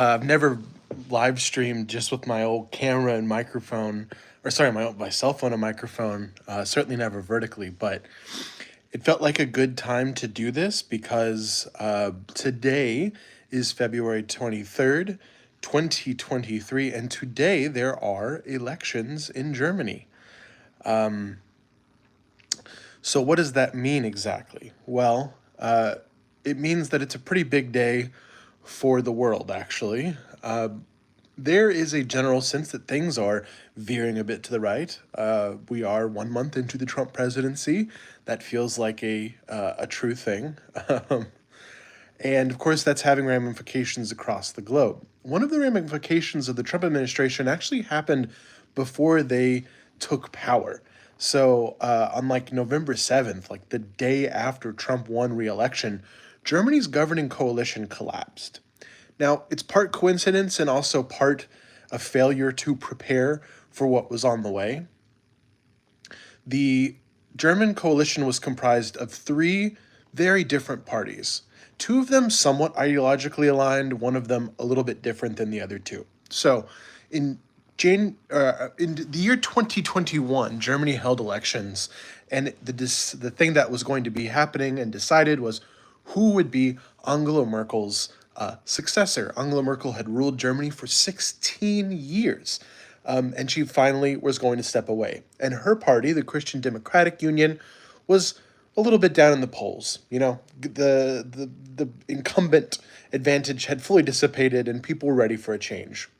I've never live streamed just with my old camera and microphone, or sorry, my cell phone and microphone. Certainly never vertically, but it felt like a good time to do this because today is February 23rd, 2023, and today there are elections in Germany. So, what does that mean exactly? Well, it means that it's a pretty big day for the world, actually. There is a general sense that things are veering a bit to the right. We are 1 month into the Trump presidency. That feels like a true thing. And of course, that's having ramifications across the globe. One of the ramifications of the Trump administration actually happened before they took power. So, on like November 7th, like the day after Trump won re-election, Germany's governing coalition collapsed. Now, it's part coincidence and also part a failure to prepare for what was on the way. The German coalition was comprised of three very different parties. Two of them somewhat ideologically aligned, one of them a little bit different than the other two. So, in in the year 2021, Germany held elections, and the thing that was going to be happening and decided was who would be Angela Merkel's successor. Angela Merkel had ruled Germany for 16 years, and she finally was going to step away. And her party, the Christian Democratic Union, was a little bit down in the polls. You know, the incumbent advantage had fully dissipated, and people were ready for a change.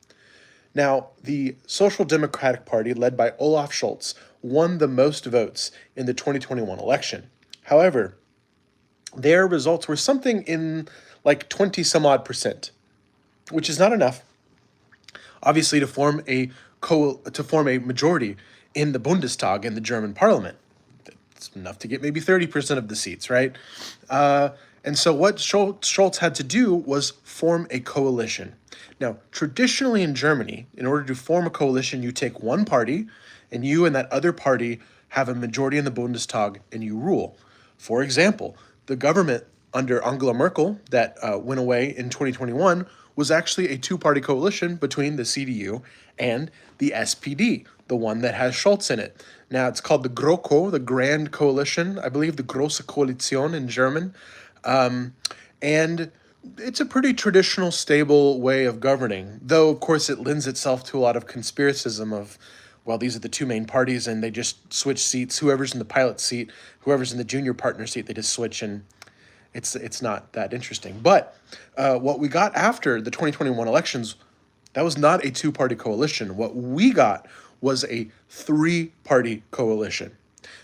Now, the Social Democratic Party, led by Olaf Scholz, won the most votes in the 2021 election. However, their results were something in like 20 some odd percent, which is not enough, obviously, to form a majority in the Bundestag, in the German parliament. It's enough to get maybe 30% of the seats, right? And so what Schultz had to do was form a coalition. Now, traditionally in Germany, in order to form a coalition, you take one party, and you and that other party have a majority in the Bundestag, and you rule. For example, the government under Angela Merkel that went away in 2021 was actually a two-party coalition between the CDU and the SPD, the one that has Scholz in it. Now, it's called the GroKo, the Grand Coalition, I believe the Große Koalition in German. And it's a pretty traditional, stable way of governing, though, of course, it lends itself to a lot of conspiracism of, well, these are the two main parties, and they just switch seats. Whoever's in the pilot seat, whoever's in the junior partner seat, they just switch, and it's not that interesting. But what we got after the 2021 elections, that was not a two-party coalition. What we got was a three-party coalition.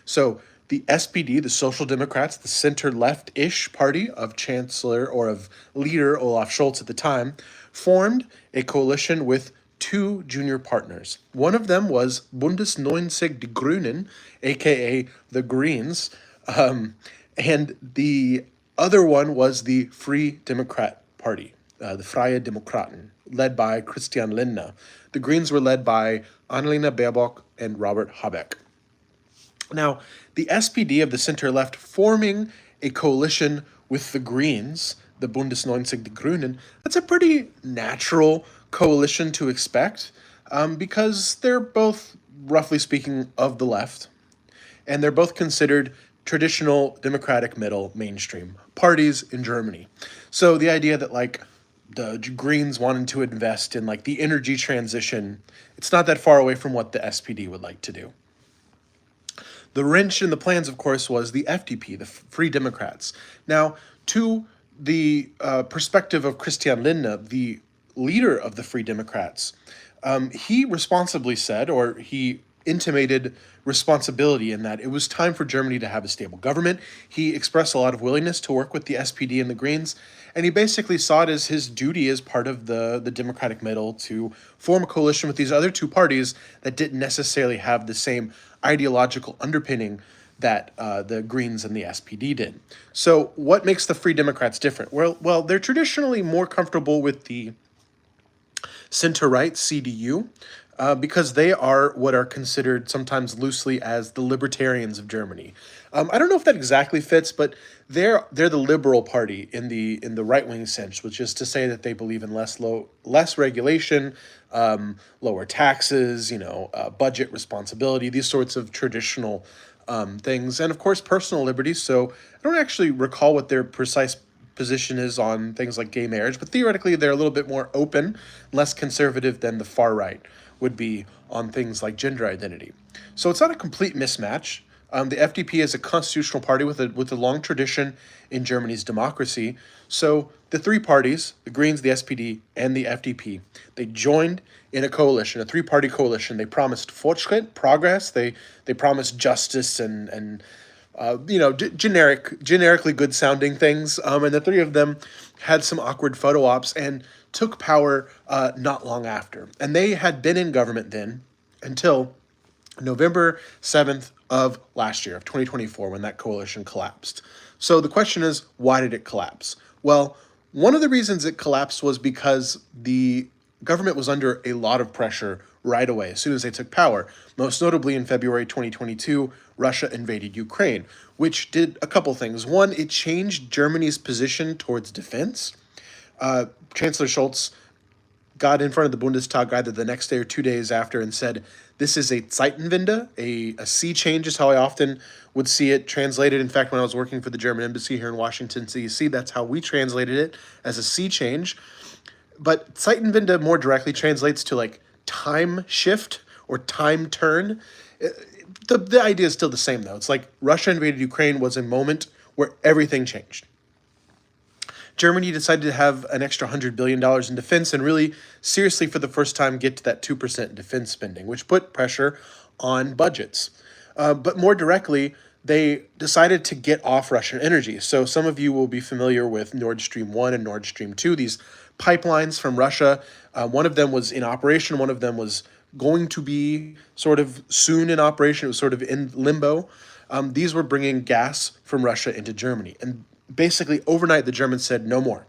So the SPD, the Social Democrats, the center-left-ish party of Chancellor or of leader Olaf Scholz at the time, formed a coalition with two junior partners. One of them was Bundes 90 Die Grünen, aka the Greens, and the other one was the Free Democrat Party, the Freie Demokraten, led by Christian Lindner. The Greens were led by Annalena Baerbock and Robert Habeck. Now, the SPD of the center-left forming a coalition with the Greens, the Bundes 90 Die Grünen, that's a pretty natural coalition to expect because they're both, roughly speaking, of the left, and they're both considered traditional democratic middle mainstream parties in Germany. So the idea that like the Greens wanted to invest in like the energy transition, it's not that far away from what the SPD would like to do. The wrench in the plans, of course, was the FDP, the Free Democrats. Now, to the perspective of Christian Lindner, the leader of the Free Democrats, he responsibly said, or he intimated responsibility in that it was time for Germany to have a stable government. He expressed a lot of willingness to work with the SPD and the Greens, and he basically saw it as his duty as part of the democratic middle to form a coalition with these other two parties that didn't necessarily have the same ideological underpinning that the Greens and the SPD did. So what makes the Free Democrats different? Well, they're traditionally more comfortable with the center-right CDU. because they are what are considered sometimes loosely as the libertarians of Germany. I don't know if that exactly fits, but they're the liberal party in the right wing sense, which is to say that they believe in less regulation, lower taxes, budget responsibility, these sorts of traditional things, and of course personal liberties. So I don't actually recall what their precise position is on things like gay marriage, but theoretically they're a little bit more open, less conservative than the far right would be on things like gender identity. So it's not a complete mismatch. The FDP is a constitutional party with a long tradition in Germany's democracy. So the three parties, the Greens, the SPD, and the FDP, they joined in a coalition, a three-party coalition. They promised Fortschritt, progress. They promised justice and generically good sounding things. And the three of them had some awkward photo ops and took power not long after. And they had been in government then until November 7th of last year, of 2024, when that coalition collapsed. So the question is, why did it collapse? Well, one of the reasons it collapsed was because the government was under a lot of pressure right away as soon as they took power. Most notably in February 2022, Russia invaded Ukraine, which did a couple things. One, it changed Germany's position towards defense. Chancellor Scholz got in front of the Bundestag either the next day or 2 days after and said, this is a Zeitenwende, a sea change is how I often would see it translated. In fact, when I was working for the German embassy here in Washington, D.C., that's how we translated it, as a sea change. But Zeitenwende more directly translates to like time shift or time turn. The idea is still the same, though. It's like Russia invaded Ukraine was a moment where everything changed. Germany decided to have an extra $100 billion in defense and really seriously, for the first time, get to that 2% defense spending, which put pressure on budgets. But more directly, they decided to get off Russian energy. So some of you will be familiar with Nord Stream 1 and Nord Stream 2, these pipelines from Russia. One of them was in operation. One of them was going to be sort of soon in operation. It was sort of in limbo. These were bringing gas from Russia into Germany. And basically, overnight, the Germans said no more.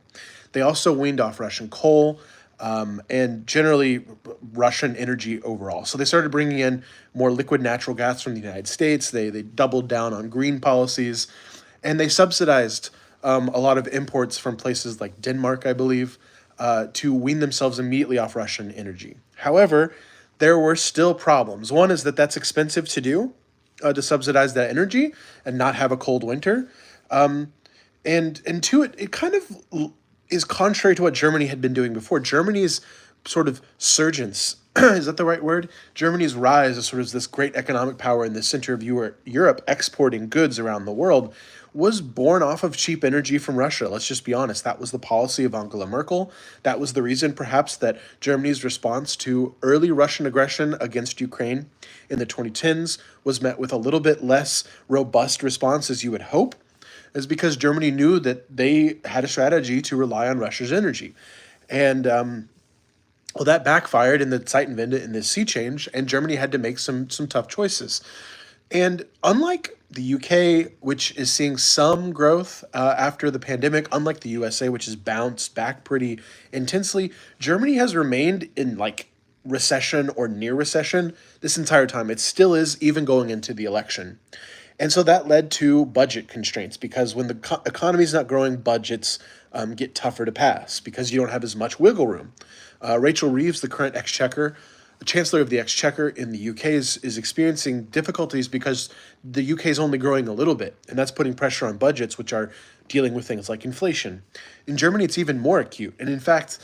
They also weaned off Russian coal and generally Russian energy overall. So they started bringing in more liquid natural gas from the United States. They doubled down on green policies, and they subsidized a lot of imports from places like Denmark, I believe, to wean themselves immediately off Russian energy. However, there were still problems. One is that that's expensive to do, to subsidize that energy and not have a cold winter. And two, it kind of is contrary to what Germany had been doing before. Germany's sort of surgence, is that the right word? Germany's rise as sort of this great economic power in the center of Europe, exporting goods around the world, was born off of cheap energy from Russia. Let's just be honest. That was the policy of Angela Merkel. That was the reason, perhaps, that Germany's response to early Russian aggression against Ukraine in the 2010s was met with a little bit less robust response, as you would hope, is because Germany knew that they had a strategy to rely on Russia's energy. And, well, that backfired in the Zeitenwende, in this sea change, and Germany had to make some tough choices. And unlike the UK, which is seeing some growth after the pandemic, unlike the USA, which has bounced back pretty intensely, Germany has remained in like recession or near recession this entire time. It still is, even going into the election. And so that led to budget constraints, because when the economy is not growing, budgets get tougher to pass because you don't have as much wiggle room. Rachel Reeves, the current the Chancellor of the Exchequer in the UK, is experiencing difficulties because the UK is only growing a little bit, and that's putting pressure on budgets, which are dealing with things like inflation. In Germany, it's even more acute. And in fact,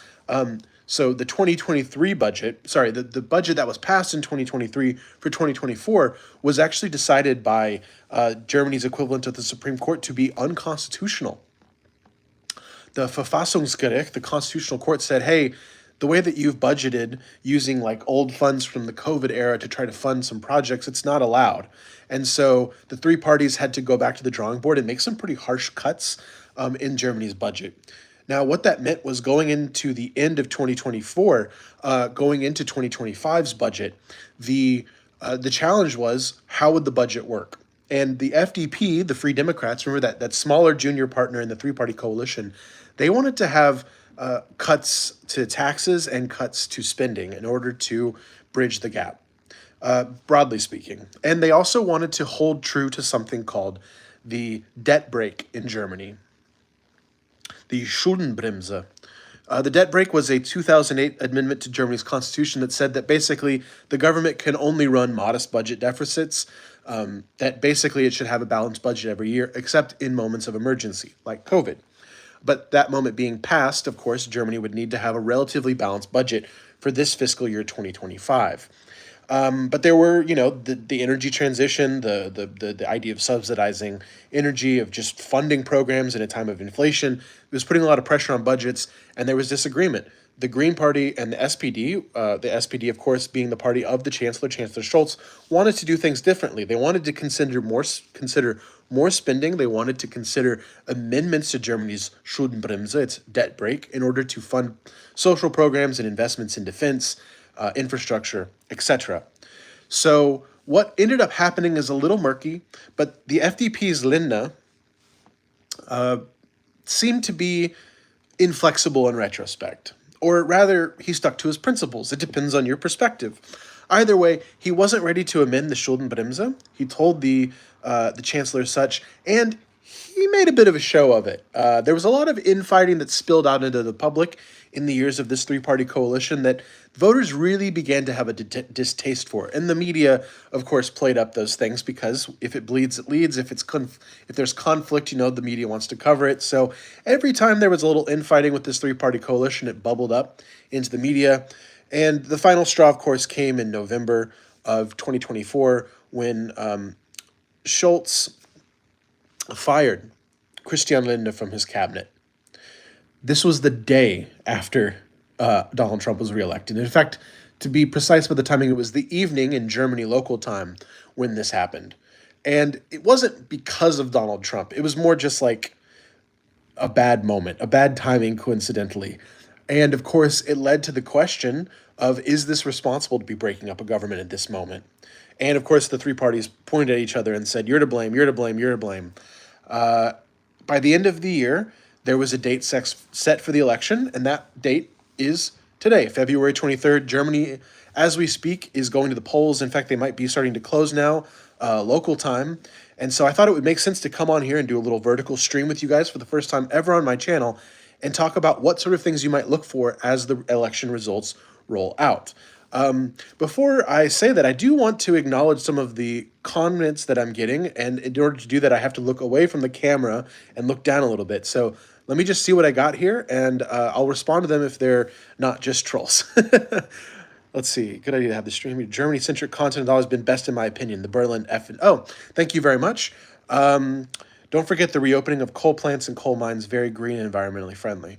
so the 2023 budget, the budget that was passed in 2023 for 2024 was actually decided by Germany's equivalent of the Supreme Court to be unconstitutional. The Verfassungsgericht, the Constitutional Court, said, hey, the way that you've budgeted using like old funds from the COVID era to try to fund some projects, it's not allowed. And so the three parties had to go back to the drawing board and make some pretty harsh cuts in Germany's budget. Now, what that meant was going into the end of 2024, going into 2025's budget, the challenge was, how would the budget work? And the FDP, the Free Democrats, remember that smaller junior partner in the three-party coalition, they wanted to have cuts to taxes and cuts to spending in order to bridge the gap, broadly speaking. And they also wanted to hold true to something called the debt brake in Germany, the Schuldenbremse. The debt brake was a 2008 amendment to Germany's constitution that said that basically the government can only run modest budget deficits, that basically it should have a balanced budget every year, except in moments of emergency, like COVID. But that moment being passed, of course, Germany would need to have a relatively balanced budget for this fiscal year 2025. But there were, the energy transition, the idea of subsidizing energy, of just funding programs in a time of inflation. It was putting a lot of pressure on budgets, and there was disagreement. The Green Party and the SPD, of course, being the party of the Chancellor, Chancellor Scholz, wanted to do things differently. They wanted to consider more spending. They wanted to consider amendments to Germany's Schuldenbremse, its debt brake, in order to fund social programs and investments in defense, infrastructure, etc. So what ended up happening is a little murky, but the FDP's Lindner seemed to be inflexible in retrospect. Or rather, he stuck to his principles. It depends on your perspective. Either way, he wasn't ready to amend the Schuldenbremse. He told the chancellor such, and he made a bit of a show of it. There was a lot of infighting that spilled out into the public in the years of this three-party coalition that voters really began to have a distaste for. And the media, of course, played up those things because if it bleeds, it leads. If there's conflict, the media wants to cover it. So every time there was a little infighting with this three-party coalition, it bubbled up into the media. And the final straw, of course, came in November of 2024 when Scholz fired Christian Lindner from his cabinet. This was the day after Donald Trump was reelected. In fact, to be precise with the timing, it was the evening in Germany local time when this happened. And it wasn't because of Donald Trump. It was more just like a bad moment, a bad timing, coincidentally. And of course, it led to the question of, is this responsible to be breaking up a government at this moment? And of course, the three parties pointed at each other and said, you're to blame, you're to blame, you're to blame. By the end of the year, there was a date set for the election, and that date is today, February 23rd. Germany, as we speak, is going to the polls. In fact, they might be starting to close now, local time. And so I thought it would make sense to come on here and do a little vertical stream with you guys for the first time ever on my channel and talk about what sort of things you might look for as the election results roll out. Before I say that, I do want to acknowledge some of the comments that I'm getting, and in order to do that, I have to look away from the camera and look down a little bit. So let me just see what I got here, and I'll respond to them if they're not just trolls. Let's see. Good idea to have the stream. Germany-centric content has always been best in my opinion. The Berlin F. Oh, thank you very much. Don't forget the reopening of coal plants and coal mines, very green and environmentally friendly.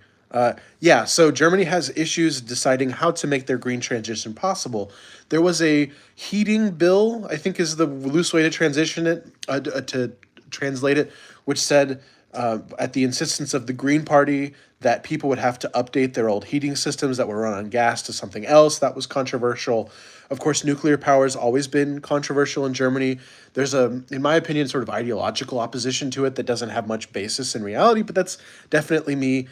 Yeah, so Germany has issues deciding how to make their green transition possible. There was a heating bill, I think is the loose way to translate it, which said at the insistence of the Green Party that people would have to update their old heating systems that were run on gas to something else. That was controversial. Of course, nuclear power has always been controversial in Germany. There's in my opinion, sort of ideological opposition to it that doesn't have much basis in reality, but that's definitely me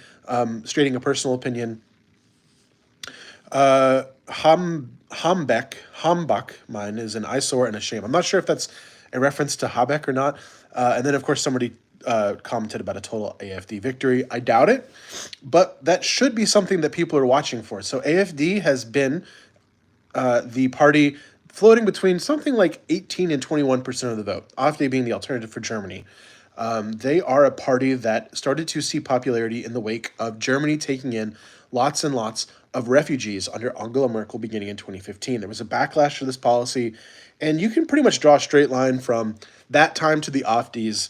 stating a personal opinion. Hambach, mine is an eyesore and a shame. I'm not sure if that's a reference to Habeck or not. And then, of course, somebody commented about a total AfD victory. I doubt it, but that should be something that people are watching for. So AfD has been the party floating between something like 18 and 21% of the vote, AfD being the alternative for Germany. They are a party that started to see popularity in the wake of Germany taking in lots and lots of refugees under Angela Merkel beginning in 2015. There was a backlash to this policy, and you can pretty much draw a straight line from that time to the AfD's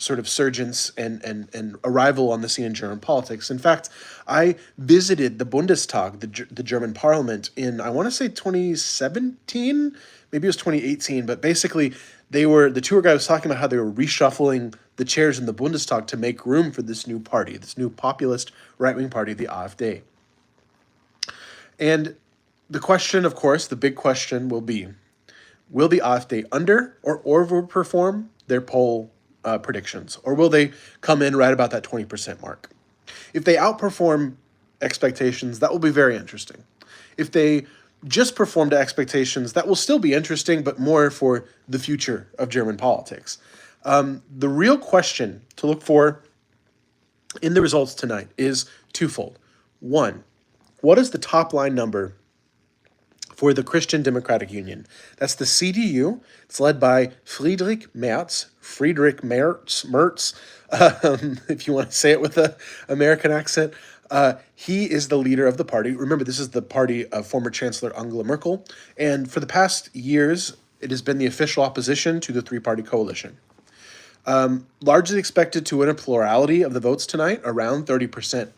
sort of surgence and arrival on the scene in German politics. In fact, I visited the Bundestag, the German parliament, in, I want to say 2017, maybe it was 2018, but basically the tour guide was talking about how they were reshuffling the chairs in the Bundestag to make room for this new party, this new populist right-wing party, the AfD. And the question, of course, the big question will be, will the AfD under or overperform their poll predictions, or will they come in right about that 20% mark? If they outperform expectations, that will be very interesting. If they just perform to expectations, that will still be interesting, but more for the future of German politics. The real question to look for in the results tonight is twofold. One, what is the top line number for the Christian Democratic Union? That's the CDU. It's led by Merz, if you want to say it with an American accent. He is the leader of the party. Remember, this is the party of former Chancellor Angela Merkel. And for the past years, it has been the official opposition to the three-party coalition. Largely expected to win a plurality of the votes tonight, around 30%.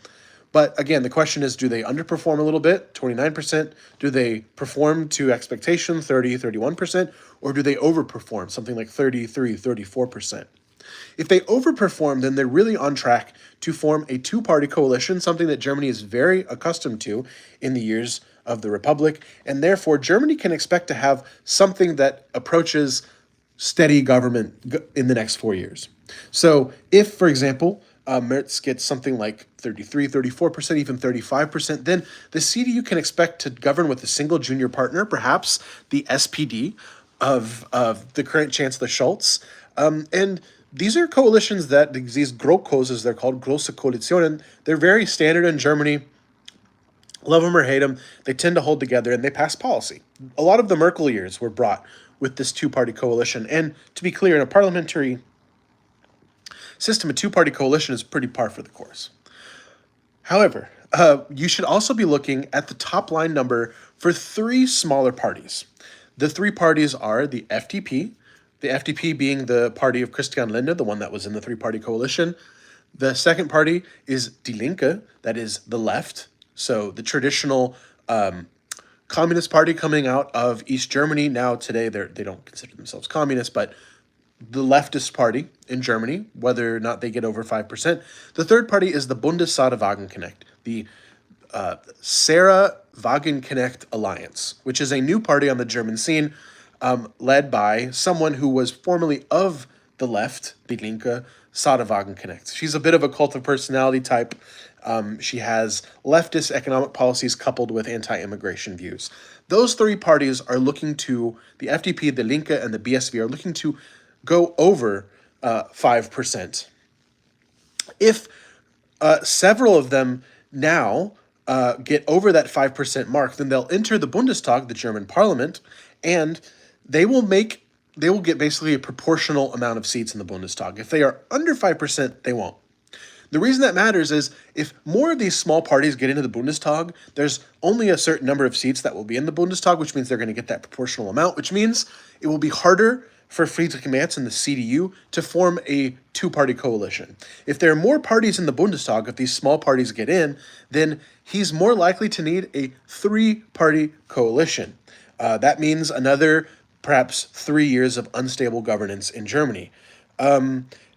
But again, the question is, do they underperform a little bit, 29%? Do they perform to expectation, 30, 31%? Or do they overperform, something like 33, 34%? If they overperform, then they're really on track to form a two-party coalition, something that Germany is very accustomed to in the years of the Republic. And therefore, Germany can expect to have something that approaches steady government in the next 4 years. So if, for example, Merz gets something like 33, 34%, even 35%, then the CDU can expect to govern with a single junior partner, perhaps the SPD of the current Chancellor Scholz. And these are coalitions that, these GroKos, as they're called, Große Koalitionen, they're very standard in Germany. Love them or hate them, they tend to hold together and they pass policy. A lot of the Merkel years were brought with this two-party coalition. And to be clear, in a parliamentary system, a two-party coalition is pretty par for the course. However, you should also be looking at the top line number for three smaller parties. The three parties are the FDP being the party of Christian Lindner, the one that was in the three-party coalition. The second party is Die Linke, that is the left, so the traditional Communist Party coming out of East Germany. Now today they don't consider themselves communist, but the leftist party in Germany, whether or not they get over 5%. The third party is the Bundesrat Wagenknecht, the Sarah Wagenknecht Alliance, which is a new party on the German scene, led by someone who was formerly of the left, Die Linke, Sarah Wagenknecht. She's a bit of a cult of personality type. She has leftist economic policies coupled with anti-immigration views. Those three parties are looking to, the FDP, the Linke, and the BSV are looking to go over 5%. If several of them now get over that 5% mark, then they'll enter the Bundestag, the German parliament, and they will get basically a proportional amount of seats in the Bundestag. If they are under 5%, they won't. The reason that matters is if more of these small parties get into the Bundestag, there's only a certain number of seats that will be in the Bundestag, which means they're going to get that proportional amount, which means it will be harder for Friedrich Merz and the CDU to form a two-party coalition. If there are more parties in the Bundestag, if these small parties get in, then he's more likely to need a three-party coalition. That means another, perhaps 3 years of unstable governance in Germany.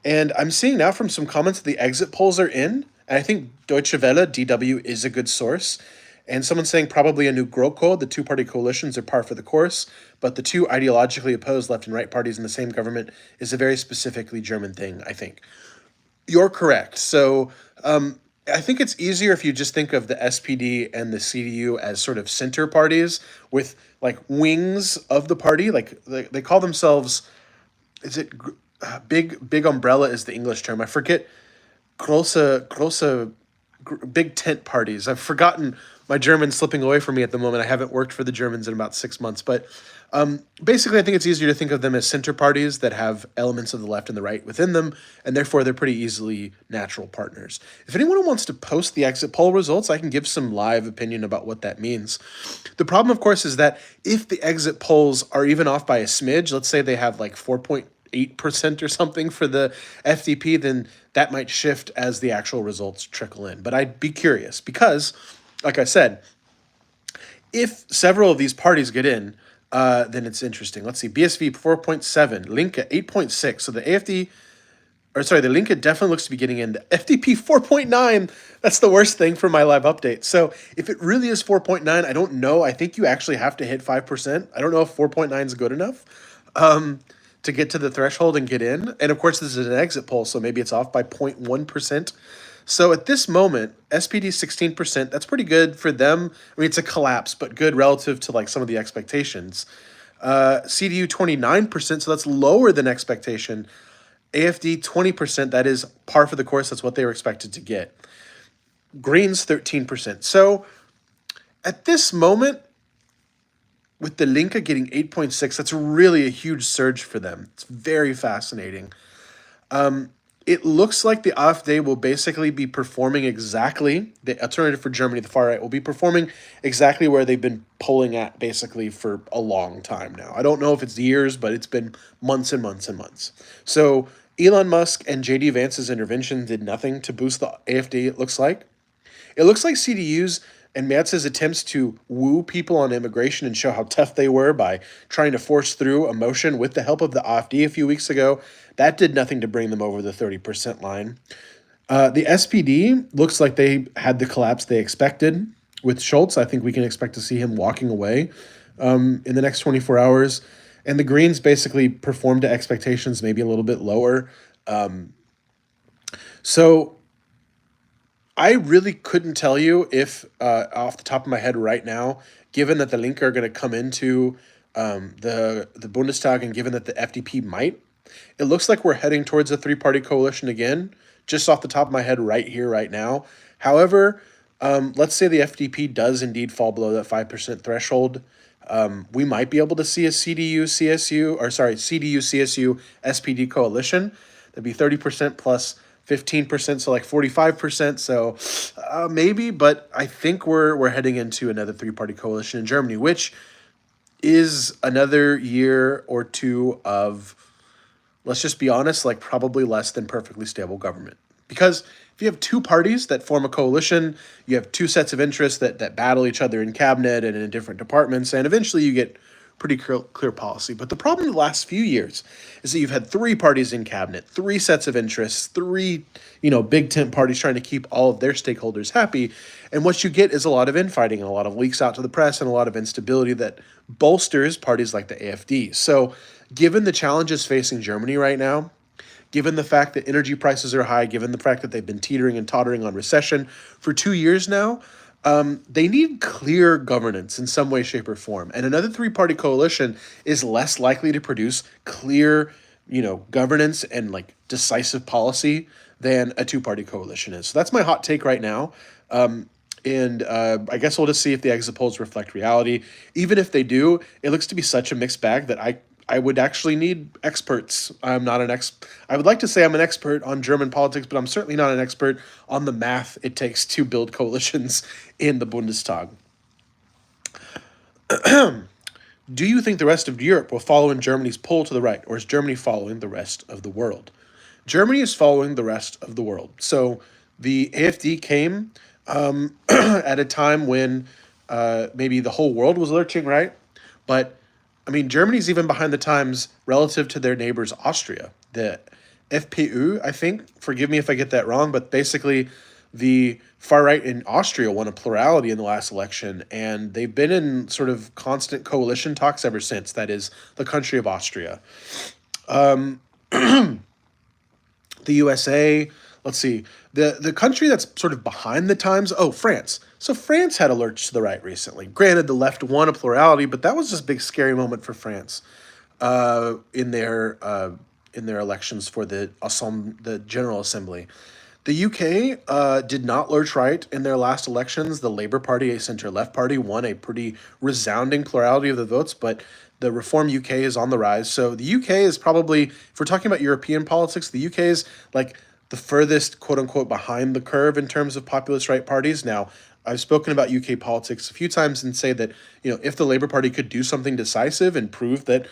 And I'm seeing now from some comments that the exit polls are in, and I think Deutsche Welle, DW, is a good source. And someone's saying probably a new GroKo, the two-party coalitions are par for the course, but the two ideologically opposed left and right parties in the same government is a very specifically German thing, I think. You're correct. So I think it's easier if you just think of the SPD and the CDU as sort of center parties with like wings of the party. Like they call themselves, is it big umbrella is the English term. I forget. Große, big tent parties. I've forgotten, my German's slipping away from me at the moment. I haven't worked for the Germans in about 6 months. But basically, I think it's easier to think of them as center parties that have elements of the left and the right within them, and therefore they're pretty easily natural partners. If anyone wants to post the exit poll results, I can give some live opinion about what that means. The problem, of course, is that if the exit polls are even off by a smidge, let's say they have like 4.8% or something for the FDP, then that might shift as the actual results trickle in. But I'd be curious because, like I said, if several of these parties get in, then it's interesting. Let's see, BSV 4.7, Linke 8.6. So the the Linke definitely looks to be getting in. The FDP 4.9, that's the worst thing for my live update. So if it really is 4.9, I don't know. I think you actually have to hit 5%. I don't know if 4.9 is good enough to get to the threshold and get in. And of course, this is an exit poll, so maybe it's off by 0.1%. So at this moment, SPD 16%, that's pretty good for them. I mean, it's a collapse, but good relative to like some of the expectations. CDU 29%, so that's lower than expectation. AFD 20%, that is par for the course. That's what they were expected to get. Greens 13%. So at this moment, with the Linke getting 8.6, that's really a huge surge for them. It's very fascinating. It looks like the AfD will basically be performing exactly, the alternative for Germany, the far right, will be performing exactly where they've been polling at basically for a long time now. I don't know if it's years, but it's been months and months and months. So Elon Musk and JD Vance's intervention did nothing to boost the AfD, it looks like. It looks like CDU's and Mertz's attempts to woo people on immigration and show how tough they were by trying to force through a motion with the help of the AfD a few weeks ago, that did nothing to bring them over the 30% line. The SPD looks like they had the collapse they expected with Schultz. I think we can expect to see him walking away in the next 24 hours. And the Greens basically performed to expectations, maybe a little bit lower. So I really couldn't tell you if, off the top of my head right now, given that the Linke are going to come into the Bundestag and given that the FDP might, it looks like we're heading towards a three-party coalition again, just off the top of my head right here, right now. However, let's say the FDP does indeed fall below that 5% threshold. We might be able to see a CDU-CSU SPD coalition. That'd be 30% plus 15%, so like 45%. So maybe, but I think we're heading into another three-party coalition in Germany, which is another year or two of, let's just be honest, like probably less than perfectly stable government. Because if you have two parties that form a coalition, you have two sets of interests that battle each other in cabinet and in different departments, and eventually you get pretty clear policy. But the problem in the last few years is that you've had three parties in cabinet, three sets of interests, three, big tent parties trying to keep all of their stakeholders happy. And what you get is a lot of infighting and a lot of leaks out to the press and a lot of instability that bolsters parties like the AfD. So given the challenges facing Germany right now, given the fact that energy prices are high, given the fact that they've been teetering and tottering on recession for 2 years now, they need clear governance in some way, shape, or form. And another three-party coalition is less likely to produce clear, governance and like decisive policy than a two-party coalition is. So that's my hot take right now. And I guess we'll just see if the exit polls reflect reality. Even if they do, it looks to be such a mixed bag that I would actually need experts. I'm not an I would like to say I'm an expert on German politics, but I'm certainly not an expert on the math it takes to build coalitions in the Bundestag. Do you think the rest of Europe will follow in Germany's pull to the right, or is Germany following the rest of the world? Germany is following the rest of the world. So the AfD came at a time when maybe the whole world was lurching, right? But I mean, Germany's even behind the times relative to their neighbors, Austria. The FPÖ, I think, forgive me if I get that wrong, but basically the far right in Austria won a plurality in the last election, and they've been in sort of constant coalition talks ever since. That is the country of Austria. The USA, let's see, the country that's sort of behind the times, France. So France had a lurch to the right recently. Granted, the left won a plurality, but that was just a big scary moment for France in their elections for the General Assembly. The UK did not lurch right in their last elections. The Labour Party, a centre-left party, won a pretty resounding plurality of the votes, but the Reform UK is on the rise. So the UK is probably, if we're talking about European politics, the UK is like the furthest, quote-unquote, behind the curve in terms of populist right parties. Now, I've spoken about UK politics a few times and say that, if the Labour Party could do something decisive and prove that,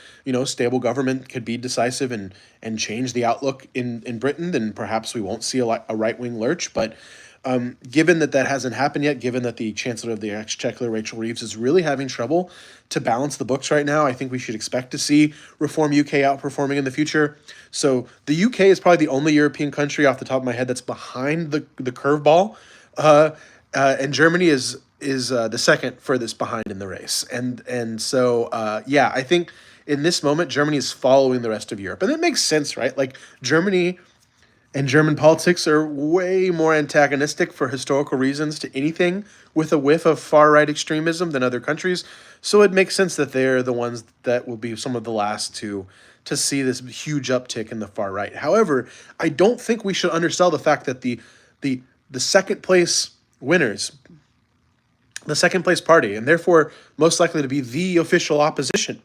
stable government could be decisive and change the outlook in Britain, then perhaps we won't see a right-wing lurch. But given that hasn't happened yet, given that the Chancellor of the Exchequer, Rachel Reeves, is really having trouble to balance the books right now, I think we should expect to see Reform UK outperforming in the future. So the UK is probably the only European country off the top of my head that's behind the curveball. And Germany is the second furthest behind in the race. And so, I think in this moment, Germany is following the rest of Europe. And it makes sense, right? Like Germany And German politics are way more antagonistic for historical reasons to anything with a whiff of far right extremism than other countries. So it makes sense that they're the ones that will be some of the last to see this huge uptick in the far right. However, I don't think we should undersell the fact that the the second place winners, the second place party, and therefore most likely to be the official opposition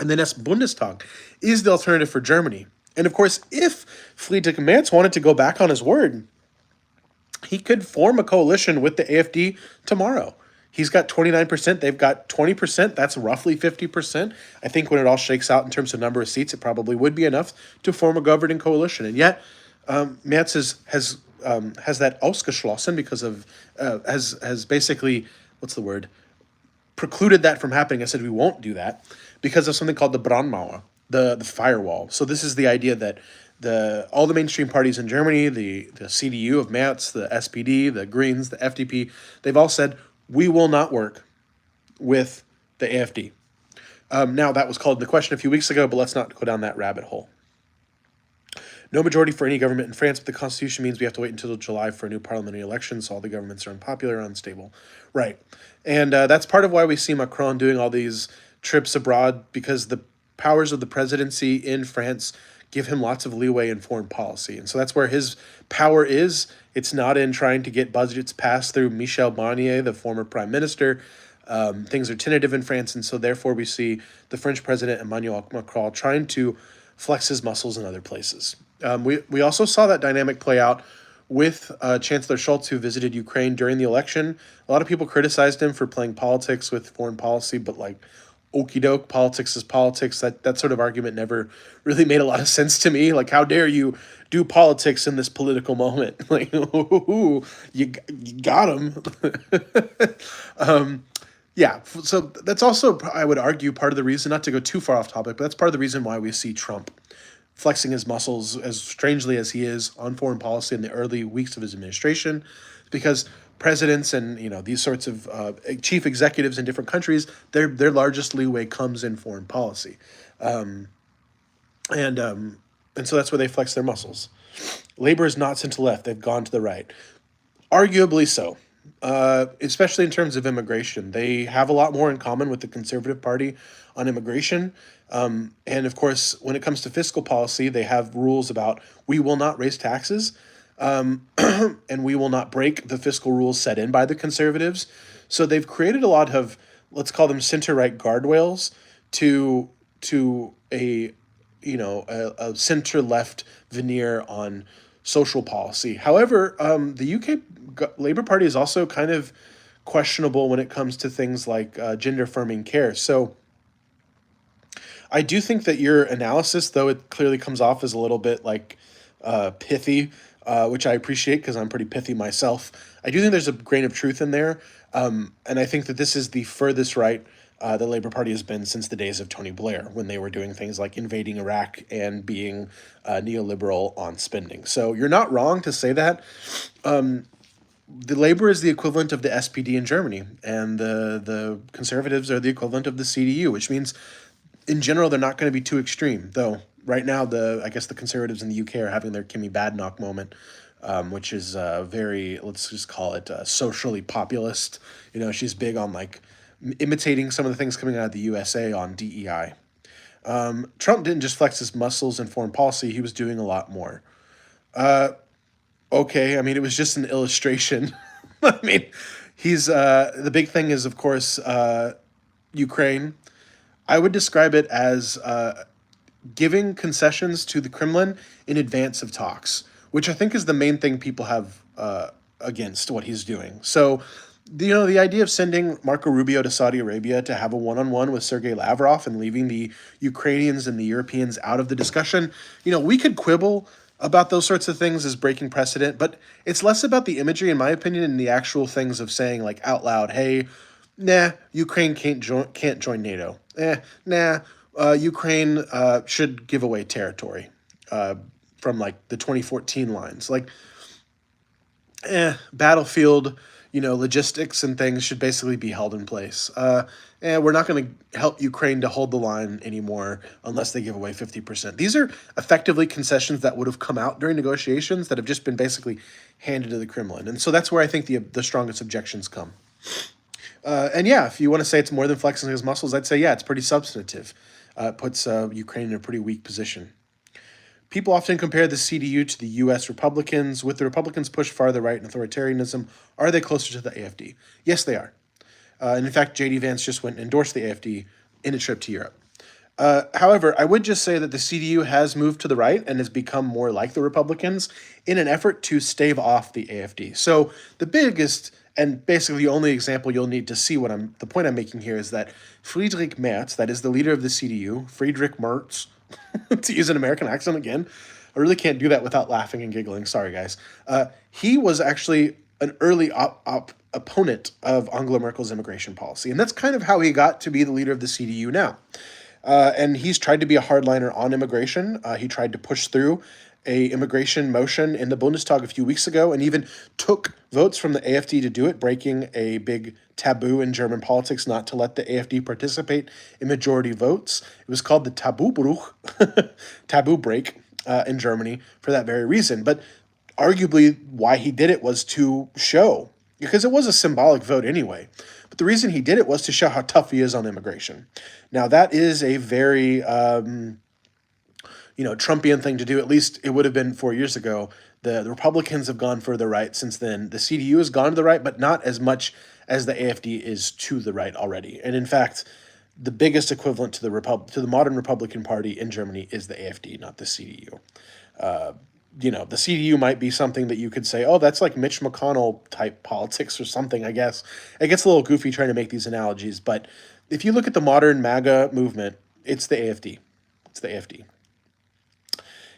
in the next Bundestag, is the alternative for Germany. And of course, if Friedrich Merz wanted to go back on his word, he could form a coalition with the AfD tomorrow. He's got 29%, they've got 20%, that's roughly 50%. I think when it all shakes out in terms of number of seats, it probably would be enough to form a governing coalition. And yet, Merz has that ausgeschlossen because of, has basically, what's the word? Precluded that from happening. I said we won't do that because of something called the Brandmauer, the firewall. So this is the idea that all the mainstream parties in Germany, the CDU of Merz, the SPD, the Greens, the FDP, they've all said we will not work with the AfD. Now that was called into question a few weeks ago, but let's not go down that rabbit hole. No majority for any government in France, but the constitution means we have to wait until July for a new parliamentary election, so all the governments are unpopular, unstable. Right. And that's part of why we see Macron doing all these trips abroad, because the powers of the presidency in France give him lots of leeway in foreign policy. And so that's where his power is. It's not in trying to get budgets passed through Michel Barnier, the former prime minister. Things are tentative in France, and so therefore we see the French president Emmanuel Macron trying to flex his muscles in other places. We also saw that dynamic play out with Chancellor Scholz, who visited Ukraine during the election. A lot of people criticized him for playing politics with foreign policy, but like, okie doke, politics is politics. That sort of argument never really made a lot of sense to me. Like, how dare you do politics in this political moment? Like, ooh, you got him. Yeah, so that's also, I would argue, part of the reason, not to go too far off topic, but that's part of the reason why we see Trump flexing his muscles as strangely as he is on foreign policy in the early weeks of his administration, because presidents and these sorts of chief executives in different countries, their largest leeway comes in foreign policy, and so that's where they flex their muscles. Labor is not center left; they've gone to the right, arguably so. Especially in terms of immigration, they have a lot more in common with the Conservative Party on immigration. And of course, when it comes to fiscal policy, they have rules about we will not raise taxes, and we will not break the fiscal rules set in by the Conservatives. So they've created a lot of, let's call them center-right guardrails to a a center-left veneer on social policy. However, the UK Labour Party is also kind of questionable when it comes to things like gender-affirming care. So I do think that your analysis, though it clearly comes off as a little bit like pithy, which I appreciate because I'm pretty pithy myself, I do think there's a grain of truth in there. And I think that this is the furthest right the Labour Party has been since the days of Tony Blair, when they were doing things like invading Iraq and being neoliberal on spending. So you're not wrong to say that. The Labour is the equivalent of the SPD in Germany, and the Conservatives are the equivalent of the CDU, which means in general they're not going to be too extreme. Though right now, I guess the Conservatives in the UK are having their Kimmy Badenoch moment, which is very, let's just call it socially populist. She's big on like imitating some of the things coming out of the USA on DEI. Trump didn't just flex his muscles in foreign policy; he was doing a lot more. Okay, I mean, it was just an illustration. I mean, he's the big thing is, of course, Ukraine. I would describe it as giving concessions to the Kremlin in advance of talks, which I think is the main thing people have against what he's doing. So, the idea of sending Marco Rubio to Saudi Arabia to have a one-on-one with Sergei Lavrov and leaving the Ukrainians and the Europeans out of the discussion, we could quibble about those sorts of things as breaking precedent, but it's less about the imagery, in my opinion, and the actual things of saying like out loud, hey, nah, Ukraine can't join NATO. Ukraine should give away territory from like the 2014 lines. Like, battlefield, logistics and things should basically be held in place. And we're not going to help Ukraine to hold the line anymore unless they give away 50%. These are effectively concessions that would have come out during negotiations that have just been basically handed to the Kremlin. And so that's where I think the strongest objections come. And yeah, if you want to say it's more than flexing his muscles, I'd say, yeah, it's pretty substantive. It puts Ukraine in a pretty weak position. People often compare the CDU to the U.S. Republicans. With the Republicans pushed farther right in authoritarianism, are they closer to the AfD? Yes, they are. And in fact, J.D. Vance just went and endorsed the AfD in a trip to Europe. However, I would just say that the CDU has moved to the right and has become more like the Republicans in an effort to stave off the AfD. So the biggest and basically the only example you'll need to see the point I'm making here is that Friedrich Merz, that is the leader of the CDU, Friedrich Merz, to use an American accent again, I really can't do that without laughing and giggling. Sorry, guys. He was actually an early opponent of Angela Merkel's immigration policy, and that's kind of how he got to be the leader of the CDU now. And he's tried to be a hardliner on immigration. He tried to push through a immigration motion in the Bundestag a few weeks ago and even took votes from the AfD to do it, breaking a big taboo in German politics not to let the AfD participate in majority votes. It was called the Tabubruch, taboo break in Germany for that very reason. But arguably why he did it was to show, because it was a symbolic vote anyway, but the reason he did it was to show how tough he is on immigration. Now, that is a very Trumpian thing to do. At least it would have been 4 years ago. The Republicans have gone further right since then. The CDU has gone to the right, but not as much as the AfD is to the right already. And in fact, the biggest equivalent to the modern Republican Party in Germany is the AfD, not the CDU. The CDU might be something that you could say, oh, that's like Mitch McConnell type politics or something, I guess. It gets a little goofy trying to make these analogies, but if you look at the modern MAGA movement, it's the AfD. It's the AfD.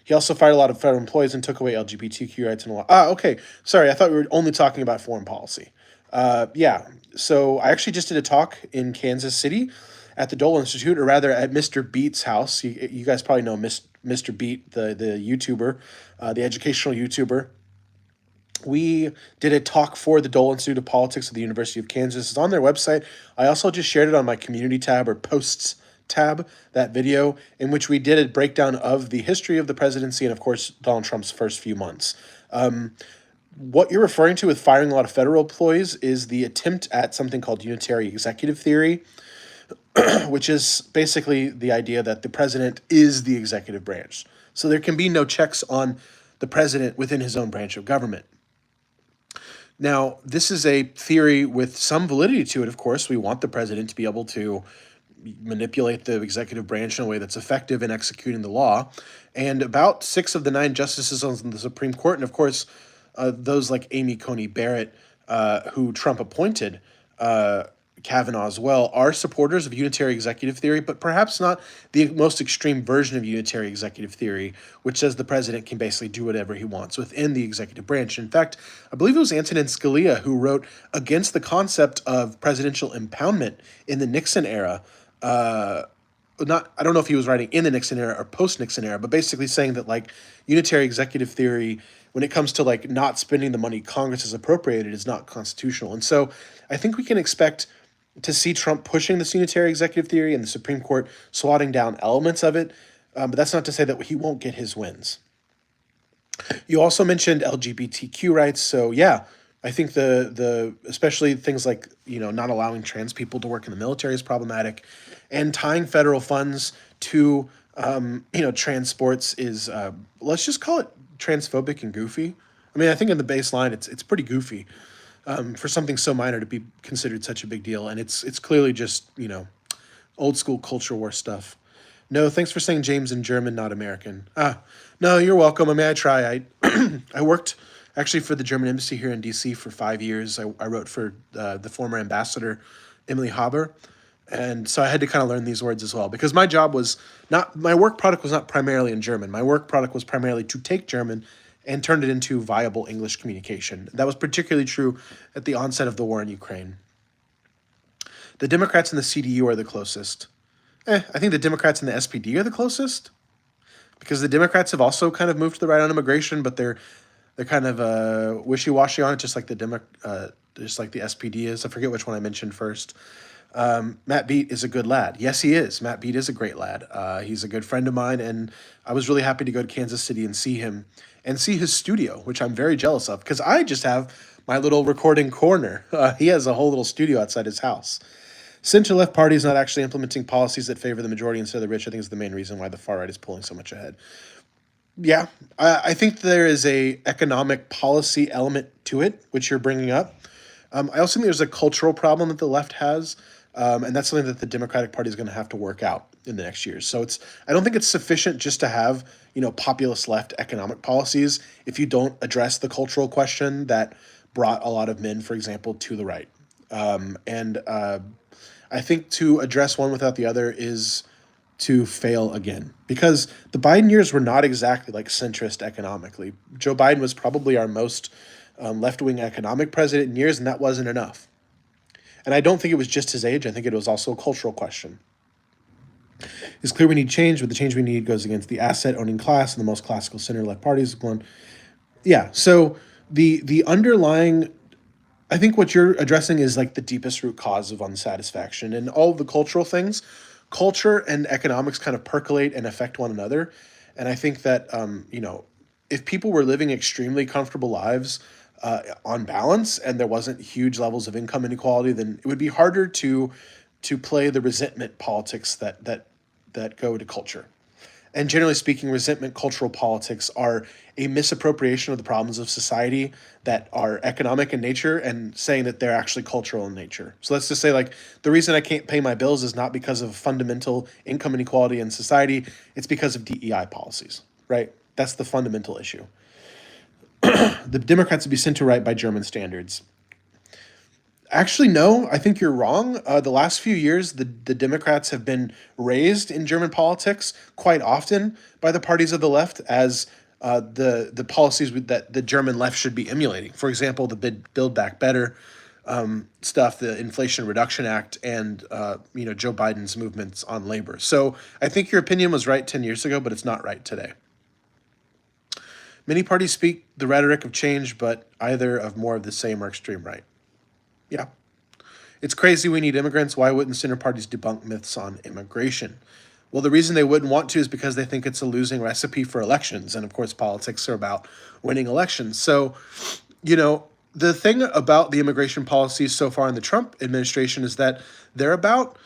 He also fired a lot of federal employees and took away LGBTQ rights and a lot. Okay. Sorry, I thought we were only talking about foreign policy. Yeah. So I actually just did a talk in Kansas City at the Dole Institute, or rather at Mr. Beat's house. You guys probably know Mr. Beat, the YouTuber, the educational YouTuber. We did a talk for the Dole Institute of Politics at the University of Kansas. It's on their website. I also just shared it on my community tab or posts tab, that video, in which we did a breakdown of the history of the presidency and, of course, Donald Trump's first few months. What you're referring to with firing a lot of federal employees is the attempt at something called unitary executive theory, which is basically the idea that the president is the executive branch. So there can be no checks on the president within his own branch of government. Now, this is a theory with some validity to it, of course. We want the president to be able to manipulate the executive branch in a way that's effective in executing the law. And about 6 of the 9 justices on the Supreme Court, and of course, those like Amy Coney Barrett, who Trump appointed, Kavanaugh as well, are supporters of unitary executive theory, but perhaps not the most extreme version of unitary executive theory, which says the president can basically do whatever he wants within the executive branch. In fact, I believe it was Antonin Scalia who wrote against the concept of presidential impoundment in the Nixon era. I don't know if he was writing in the Nixon era or post-Nixon era, but basically saying that like unitary executive theory, when it comes to like not spending the money Congress has appropriated, is not constitutional. And so I think we can expect to see Trump pushing this unitary executive theory and the Supreme Court swatting down elements of it, but that's not to say that he won't get his wins. You also mentioned LGBTQ rights, so yeah, I think the especially things like not allowing trans people to work in the military is problematic, and tying federal funds to trans sports is let's just call it transphobic and goofy. I mean, I think in the baseline it's pretty goofy for something so minor to be considered such a big deal, and it's clearly just old school culture war stuff. No, thanks for saying James in German, not American. No, you're welcome. I mean, I try. I worked actually for the German embassy here in DC for 5 years. I wrote for the former ambassador, Emily Haber. And so I had to kind of learn these words as well, because my work product was not primarily in German. My work product was primarily to take German and turn it into viable English communication. That was particularly true at the onset of the war in Ukraine. The Democrats and the CDU are the closest. I think the Democrats and the SPD are the closest, because the Democrats have also kind of moved to the right on immigration, but they're They're kind of wishy-washy on it, just like the SPD is. I forget which one I mentioned first. Matt Beat is a good lad. Yes, he is. Matt Beat is a great lad. He's a good friend of mine, and I was really happy to go to Kansas City and see him and see his studio, which I'm very jealous of because I just have my little recording corner. He has a whole little studio outside his house. Center left party is not actually implementing policies that favor the majority instead of the rich. I think is the main reason why the far right is pulling so much ahead. Yeah, I think there is a economic policy element to it, which you're bringing up. I also think there's a cultural problem that the left has, and that's something that the Democratic Party is going to have to work out in the next years. So I don't think it's sufficient just to have populist left economic policies if you don't address the cultural question that brought a lot of men, for example, to the right. And I think to address one without the other is to fail again because the Biden years were not exactly like centrist economically. Joe Biden was probably our most left wing economic president in years, and that wasn't enough. And I don't think it was just his age. I think it was also a cultural question. It's clear we need change, but the change we need goes against the asset owning class and the most classical center left parties. Yeah. So the underlying, I think what you're addressing is like the deepest root cause of unsatisfaction and all of the cultural things. Culture and economics kind of percolate and affect one another. And I think that, if people were living extremely comfortable lives on balance and there wasn't huge levels of income inequality, then it would be harder to play the resentment politics that go to culture. And generally speaking, resentment cultural politics are a misappropriation of the problems of society that are economic in nature and saying that they're actually cultural in nature. So let's just say, like, the reason I can't pay my bills is not because of fundamental income inequality in society, it's because of DEI policies, right? That's the fundamental issue. The Democrats would be center right by German standards. Actually, no, I think you're wrong. The last few years, the Democrats have been raised in German politics quite often by the parties of the left as the policies that the German left should be emulating. For example, the Build Back Better stuff, the Inflation Reduction Act, and Joe Biden's movements on labor. So I think your opinion was right 10 years ago, but it's not right today. Many parties speak the rhetoric of change, but either of more of the same or extreme right. Yeah. It's crazy we need immigrants. Why wouldn't center parties debunk myths on immigration? Well, the reason they wouldn't want to is because they think it's a losing recipe for elections. And of course, politics are about winning elections. So, the thing about the immigration policies so far in the Trump administration is that they're about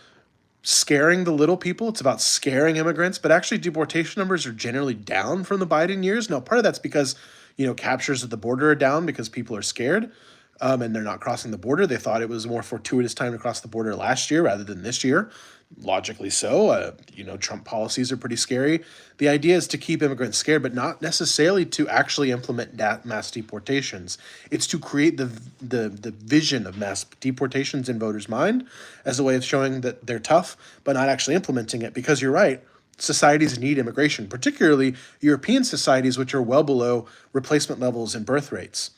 scaring the little people. It's about scaring immigrants, but actually deportation numbers are generally down from the Biden years. Now, part of that's because, captures at the border are down because people are scared. And they're not crossing the border. They thought it was a more fortuitous time to cross the border last year rather than this year. Logically so. Trump policies are pretty scary. The idea is to keep immigrants scared, but not necessarily to actually implement mass deportations. It's to create the vision of mass deportations in voters' mind as a way of showing that they're tough, but not actually implementing it. Because you're right, societies need immigration, particularly European societies, which are well below replacement levels and birth rates.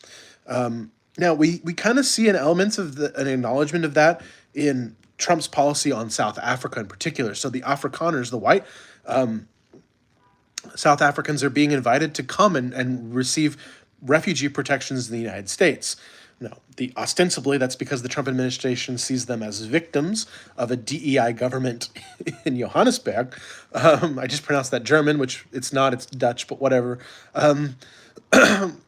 Now, we kind of see an element of an acknowledgement of that in Trump's policy on South Africa in particular. So the Afrikaners, the white South Africans, are being invited to come and receive refugee protections in the United States. No, ostensibly that's because the Trump administration sees them as victims of a DEI government in Johannesburg. I just pronounced that German, which it's not, it's Dutch, but whatever.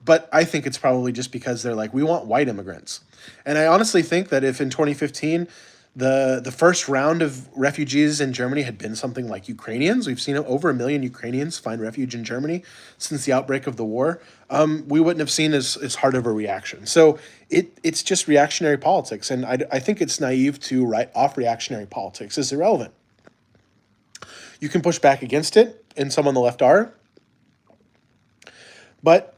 But I think it's probably just because they're like, we want white immigrants. And I honestly think that if in 2015 the first round of refugees in Germany had been something like Ukrainians, we've seen over 1 million Ukrainians find refuge in Germany since the outbreak of the war, we wouldn't have seen as hard of a reaction. So it's just reactionary politics. And I think it's naive to write off reactionary politics. It's irrelevant. You can push back against it, and some on the left are. But,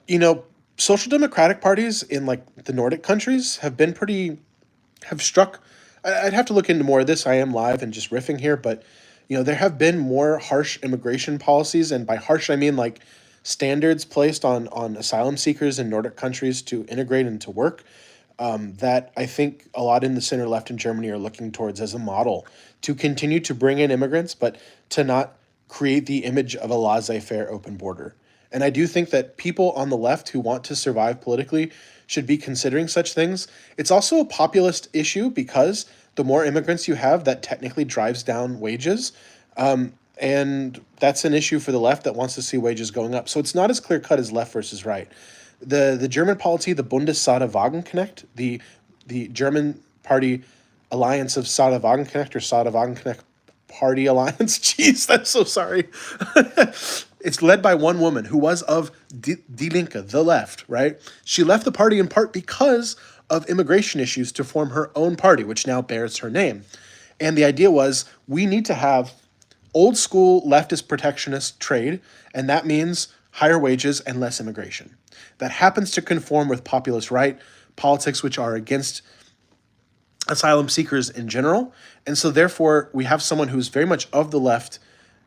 social democratic parties in like the Nordic countries have struck, I'd have to look into more of this. I am live and just riffing here, but, there have been more harsh immigration policies. And by harsh, I mean like standards placed on asylum seekers in Nordic countries to integrate and to work that I think a lot in the center left in Germany are looking towards as a model to continue to bring in immigrants, but to not create the image of a laissez-faire open border. And I do think that people on the left who want to survive politically should be considering such things. It's also a populist issue because the more immigrants you have, that technically drives down wages. And that's an issue for the left that wants to see wages going up. So it's not as clear cut as left versus right. The German policy, the Bundessaare Wagenknecht, the German party alliance of Sada Wagenknecht or Sada Wagenknecht Party Alliance. Jeez, I'm so sorry. It's led by one woman who was of Die Linke, the left, right? She left the party in part because of immigration issues to form her own party, which now bears her name. And the idea was we need to have old school leftist protectionist trade, and that means higher wages and less immigration. That happens to conform with populist right politics, which are against asylum seekers in general. And so therefore we have someone who's very much of the left,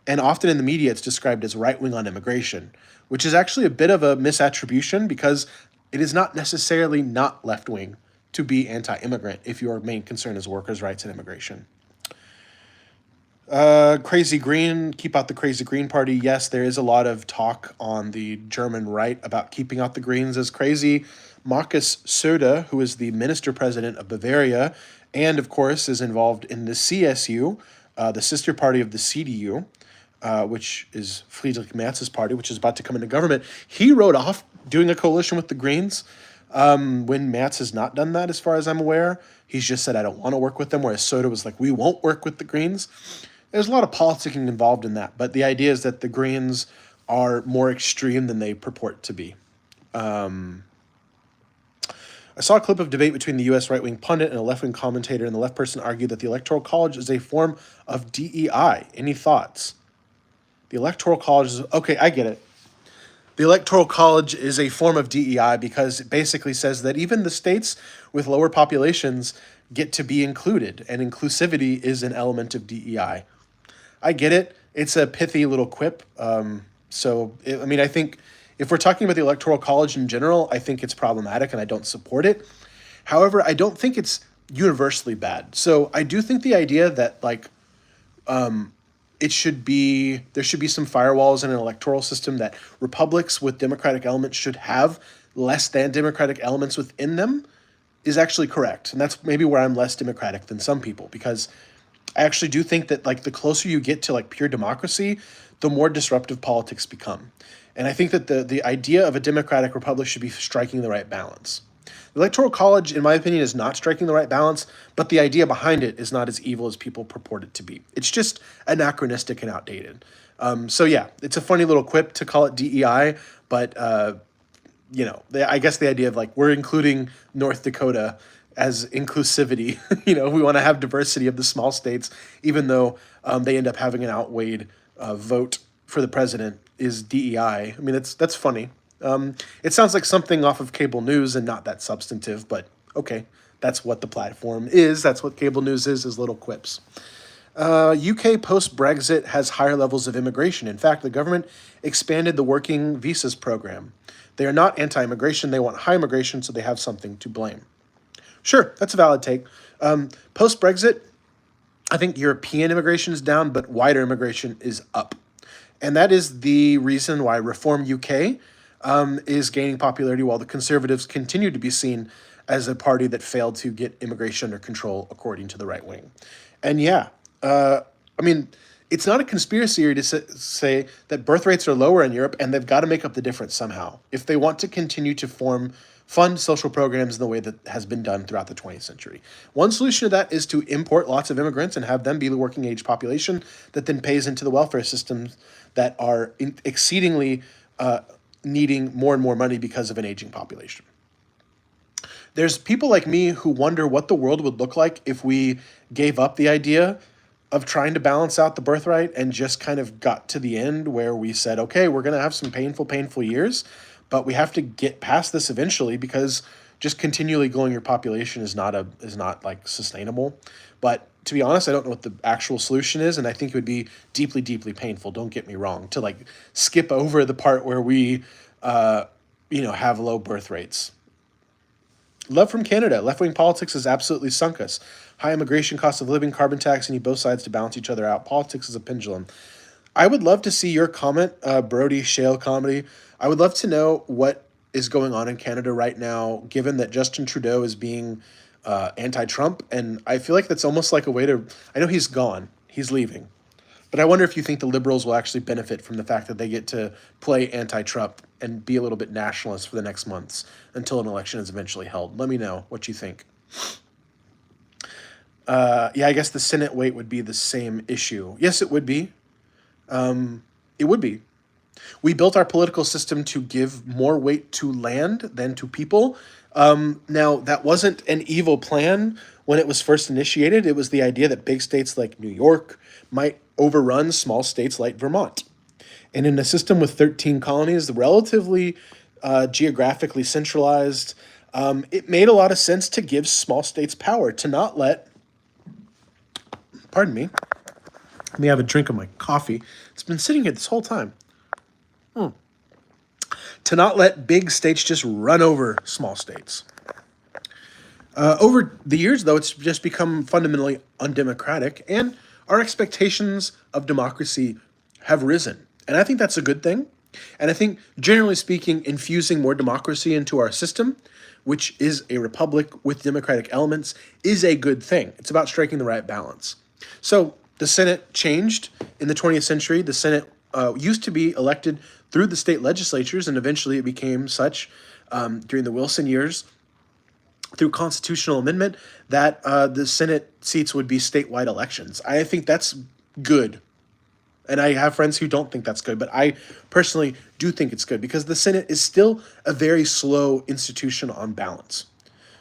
and often in the media it's described as right-wing on immigration, which is actually a bit of a misattribution because it is not necessarily not left-wing to be anti-immigrant if your main concern is workers' rights and immigration. Crazy Green, keep out the Crazy Green Party. Yes, there is a lot of talk on the German right about keeping out the Greens as crazy. Markus Söder, who is the minister president of Bavaria, and of course is involved in the CSU, the sister party of the CDU, which is Friedrich Merz's party, which is about to come into government. He wrote off doing a coalition with the Greens when Merz has not done that, as far as I'm aware. He's just said, I don't want to work with them, whereas Söder was like, we won't work with the Greens. There's a lot of politicking involved in that, but the idea is that the Greens are more extreme than they purport to be. I saw a clip of debate between the U.S. right-wing pundit and a left-wing commentator, and the left person argued that the Electoral College is a form of DEI. Any thoughts? The Electoral College is... Okay, I get it. The Electoral College is a form of DEI because it basically says that even the states with lower populations get to be included, and inclusivity is an element of DEI. I get it. It's a pithy little quip. I think if we're talking about the Electoral College in general, I think it's problematic and I don't support it. However, I don't think it's universally bad. So I do think the idea that there should be some firewalls in an electoral system, that republics with democratic elements should have less than democratic elements within them, is actually correct. And that's maybe where I'm less democratic than some people, because I actually do think that the closer you get to pure democracy, the more disruptive politics become. And I think that the idea of a democratic republic should be striking the right balance. The Electoral College, in my opinion, is not striking the right balance, but the idea behind it is not as evil as people purport it to be. It's just anachronistic and outdated. It's a funny little quip to call it DEI, but I guess the idea of we're including North Dakota as inclusivity. We want to have diversity of the small states, even though they end up having an outweighed vote for the president, is DEI. I mean, that's funny. It sounds like something off of cable news and not that substantive, but okay, that's what the platform is. That's what cable news is little quips. UK post-Brexit has higher levels of immigration. In fact, the government expanded the working visas program. They are not anti-immigration. They want high immigration, so they have something to blame. Sure, that's a valid take. Post-Brexit, I think European immigration is down, but wider immigration is up. And that is the reason why Reform UK is gaining popularity, while the Conservatives continue to be seen as a party that failed to get immigration under control, according to the right wing. And it's not a conspiracy theory to say that birth rates are lower in Europe, and they've got to make up the difference somehow if they want to continue to fund social programs in the way that has been done throughout the 20th century. One solution to that is to import lots of immigrants and have them be the working age population that then pays into the welfare systems that are exceedingly needing more and more money because of an aging population. There's people like me who wonder what the world would look like if we gave up the idea of trying to balance out the birthright and just kind of got to the end where we said, okay, we're going to have some painful years, but we have to get past this eventually, because just continually growing your population is not sustainable. But to be honest, I don't know what the actual solution is, and I think it would be deeply, deeply painful, don't get me wrong, to skip over the part where we have low birth rates. Love from Canada. Left-wing politics has absolutely sunk us. High immigration, cost of living, carbon tax, and need both sides to balance each other out. Politics is a pendulum. I would love to see your comment, Brody Shale Comedy. I would love to know what is going on in Canada right now, given that Justin Trudeau is being anti-Trump, and I feel like that's almost like a way to. I know he's gone, he's leaving, but I wonder if you think the Liberals will actually benefit from the fact that they get to play anti-Trump and be a little bit nationalist for the next months until an election is eventually held. Let me know what you think. Yeah, I guess the Senate weight would be the same issue. Yes, it would be. It would be. We built our political system to give more weight to land than to people. Now, that wasn't an evil plan when it was first initiated. It was the idea that big states like New York might overrun small states like Vermont. And in a system with 13 colonies, relatively geographically centralized, it made a lot of sense to give small states power, to not let, pardon me, let me have a drink of my coffee. It's been sitting here this whole time. To not let big states just run over small states. Over the years, though, it's just become fundamentally undemocratic, and our expectations of democracy have risen. And I think that's a good thing. And I think, generally speaking, infusing more democracy into our system, which is a republic with democratic elements, is a good thing. It's about striking the right balance. So the Senate changed in the 20th century. The Senate used to be elected through the state legislatures, and eventually it became such during the Wilson years through constitutional amendment that the Senate seats would be statewide elections. I think that's good. And I have friends who don't think that's good, but I personally do think it's good because the Senate is still a very slow institution on balance.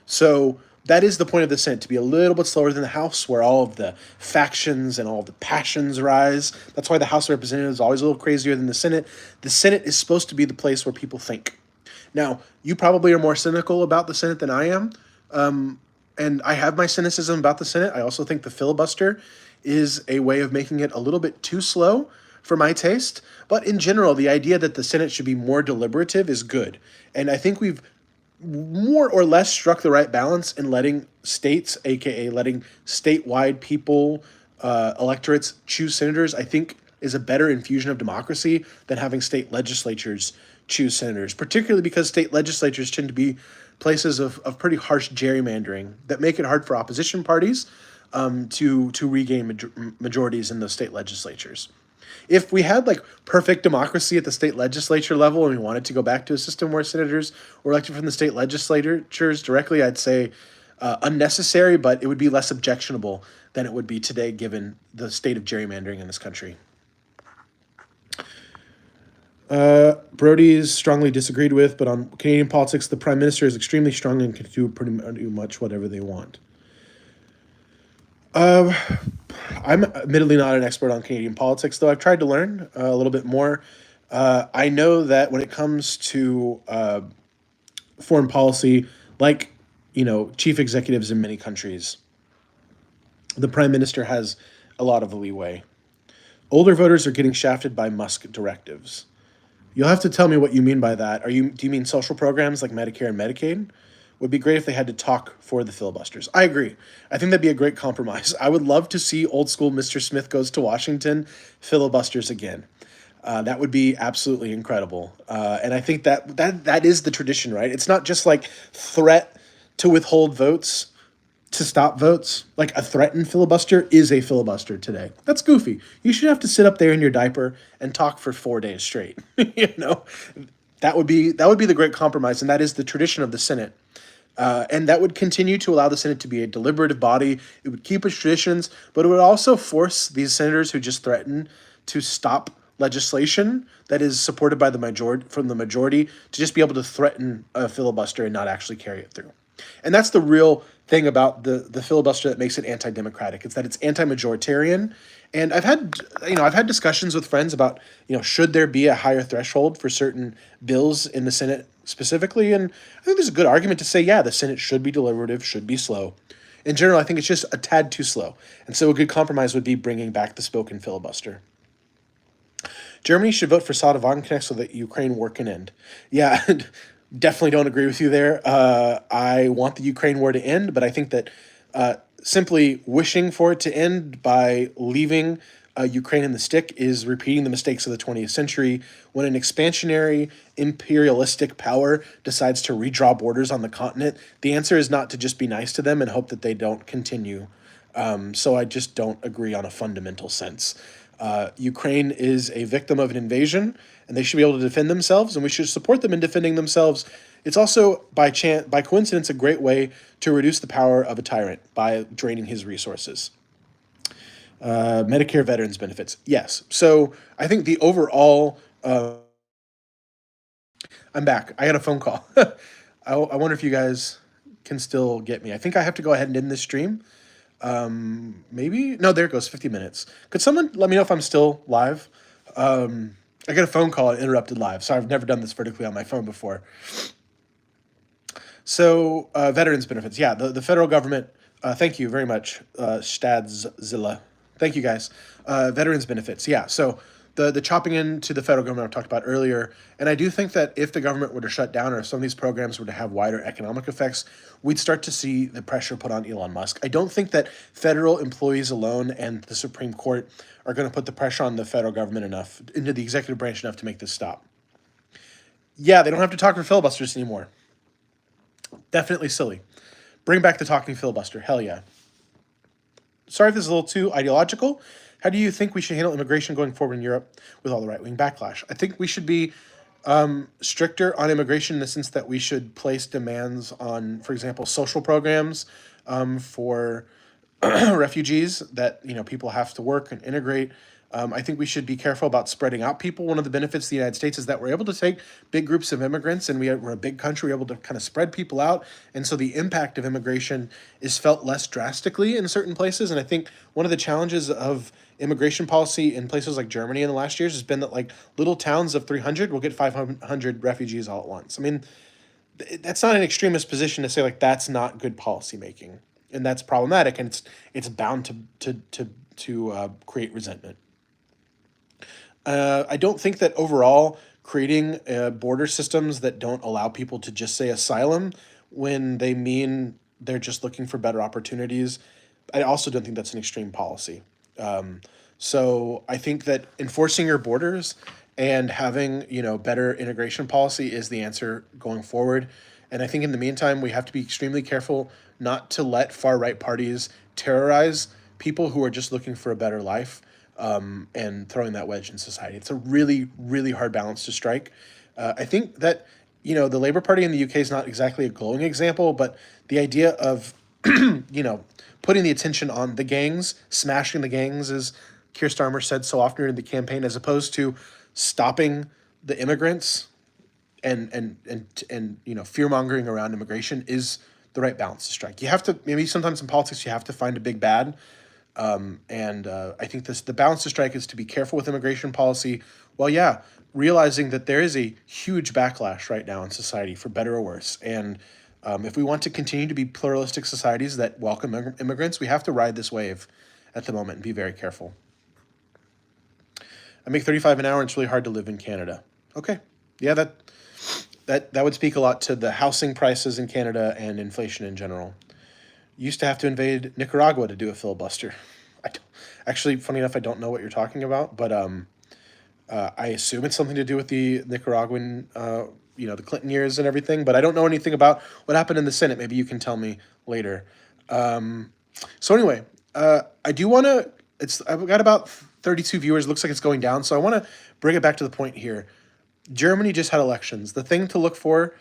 So that is the point of the Senate, to be a little bit slower than the House, where all of the factions and all of the passions rise. That's why the House of Representatives is always a little crazier than the Senate. The Senate is supposed to be the place where people think. Now, you probably are more cynical about the Senate than I am, and I have my cynicism about the Senate. I also think the filibuster is a way of making it a little bit too slow for my taste. But in general, the idea that the Senate should be more deliberative is good. And I think we've more or less struck the right balance in letting states, aka letting statewide people, electorates choose senators. I think is a better infusion of democracy than having state legislatures choose senators, particularly because state legislatures tend to be places of pretty harsh gerrymandering that make it hard for opposition parties to regain majorities in those state legislatures. If we had like perfect democracy at the state legislature level and we wanted to go back to a system where senators were elected from the state legislatures directly, I'd say unnecessary, but it would be less objectionable than it would be today given the state of gerrymandering in this country. Brody's strongly disagreed with, but on Canadian politics, the Prime Minister is extremely strong and can do pretty much whatever they want. I'm admittedly not an expert on Canadian politics, though I've tried to learn a little bit more. I know that when it comes to foreign policy, like, chief executives in many countries, the Prime Minister has a lot of leeway. Older voters are getting shafted by Musk directives. You'll have to tell me what you mean by that. Do you mean social programs like Medicare and Medicaid? Would be great if they had to talk for the filibusters. I agree. I think that'd be a great compromise. I would love to see old school Mr. Smith Goes to Washington filibusters again. That would be absolutely incredible. And I think that is the tradition, right? It's not just like threat to withhold votes, to stop votes. Like a threatened filibuster is a filibuster today. That's goofy. You should have to sit up there in your diaper and talk for 4 days straight. That would be the great compromise, and that is the tradition of the Senate. And that would continue to allow the Senate to be a deliberative body. It would keep its traditions, but it would also force these senators who just threaten to stop legislation that is supported by the majority to just be able to threaten a filibuster and not actually carry it through. And that's the real thing about the filibuster that makes it anti-democratic. It's that it's anti-majoritarian. And I've had discussions with friends about, should there be a higher threshold for certain bills in the Senate specifically? And I think there's a good argument to say, yeah, the Senate should be deliberative, should be slow. In general, I think it's just a tad too slow. And so a good compromise would be bringing back the spoken filibuster. Germany should vote for Sada Wagenknecht so that Ukraine war can end. Yeah, definitely don't agree with you there. I want the Ukraine war to end, but I think that simply wishing for it to end by leaving Ukraine in the stick is repeating the mistakes of the 20th century. When an expansionary, imperialistic power decides to redraw borders on the continent, the answer is not to just be nice to them and hope that they don't continue. So I just don't agree on a fundamental sense. Ukraine is a victim of an invasion, and they should be able to defend themselves, and we should support them in defending themselves. It's also, by coincidence, a great way to reduce the power of a tyrant by draining his resources. Medicare veterans benefits. Yes. So I think the overall. I'm back. I got a phone call. I wonder if you guys can still get me. I think I have to go ahead and end this stream. Maybe? No, there it goes. 50 minutes. Could someone let me know if I'm still live? I got a phone call and interrupted live. So I've never done this vertically on my phone before. So veterans benefits. Yeah, the federal government. Thank you very much, Stadzilla. Thank you, guys. Veterans benefits. Yeah, so the chopping into the federal government I talked about earlier, and I do think that if the government were to shut down or if some of these programs were to have wider economic effects, we'd start to see the pressure put on Elon Musk. I don't think that federal employees alone and the Supreme Court are going to put the pressure on the federal government enough, into the executive branch enough to make this stop. Yeah, they don't have to talk for filibusters anymore. Definitely silly. Bring back the talking filibuster. Hell yeah. Sorry if this is a little too ideological. How do you think we should handle immigration going forward in Europe with all the right-wing backlash? I think we should be stricter on immigration in the sense that we should place demands on, for example, social programs for refugees that people have to work and integrate. I think we should be careful about spreading out people. One of the benefits of the United States is that we're able to take big groups of immigrants, and we're a big country. We're able to kind of spread people out, and so the impact of immigration is felt less drastically in certain places. And I think one of the challenges of immigration policy in places like Germany in the last years has been that like little towns of 300 will get 500 refugees all at once. I mean, that's not an extremist position to say like that's not good policy making, and that's problematic, and it's bound to create resentment. I don't think that overall creating border systems that don't allow people to just say asylum when they mean they're just looking for better opportunities, I also don't think that's an extreme policy. So I think that enforcing your borders and having better immigration policy is the answer going forward. And I think in the meantime, we have to be extremely careful not to let far right parties terrorize people who are just looking for a better life. And throwing that wedge in society. It's a really, really hard balance to strike. I think that, the Labour Party in the UK is not exactly a glowing example, but the idea of, putting the attention on the gangs, smashing the gangs, as Keir Starmer said so often in the campaign, as opposed to stopping the immigrants and fear-mongering around immigration is the right balance to strike. You have to, maybe sometimes in politics, you have to find a big bad. I think the balance to strike is to be careful with immigration policy. Well, yeah, realizing that there is a huge backlash right now in society, for better or worse. And if we want to continue to be pluralistic societies that welcome immigrants, we have to ride this wave at the moment and be very careful. I make $35 an hour, and it's really hard to live in Canada. Okay, yeah, that would speak a lot to the housing prices in Canada and inflation in general. Used to have to invade Nicaragua to do a filibuster. Actually, funny enough, I don't know what you're talking about, but I assume it's something to do with the Nicaraguan, the Clinton years and everything, but I don't know anything about what happened in the Senate. Maybe you can tell me later. So anyway, I do want to, I've got about 32 viewers. Looks like it's going down, so I want to bring it back to the point here. Germany just had elections. The thing to look for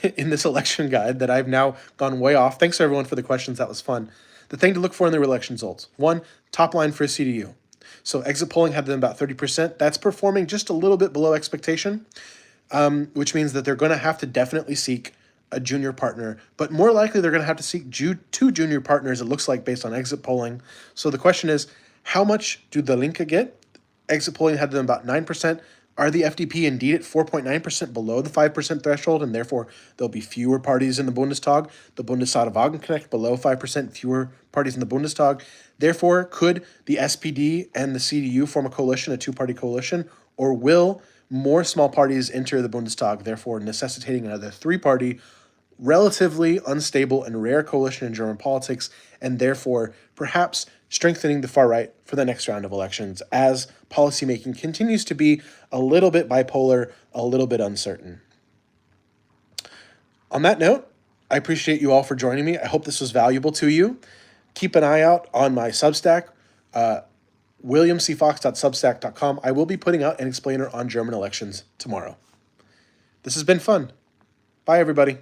in this election guide that I've now gone way off. Thanks everyone for the questions. That was fun. The thing to look for in the election results. One, top line for CDU. So exit polling had them about 30%. That's performing just a little bit below expectation, which means that they're going to have to definitely seek a junior partner, but more likely they're going to have to seek two junior partners, it looks like, based on exit polling. So the question is, how much do the Linke get? Exit polling had them about 9%. Are the FDP indeed at 4.9% below the 5% threshold, and therefore there'll be fewer parties in the Bundestag? The Bundesrat below 5%, fewer parties in the Bundestag. Therefore, could the SPD and the CDU form a coalition, a two-party coalition, or will more small parties enter the Bundestag, therefore necessitating another three-party, relatively unstable and rare coalition in German politics, and therefore perhaps strengthening the far right for the next round of elections as policymaking continues to be a little bit bipolar, a little bit uncertain. On that note, I appreciate you all for joining me. I hope this was valuable to you. Keep an eye out on my Substack, williamcfox.substack.com. I will be putting out an explainer on German elections tomorrow. This has been fun. Bye, everybody.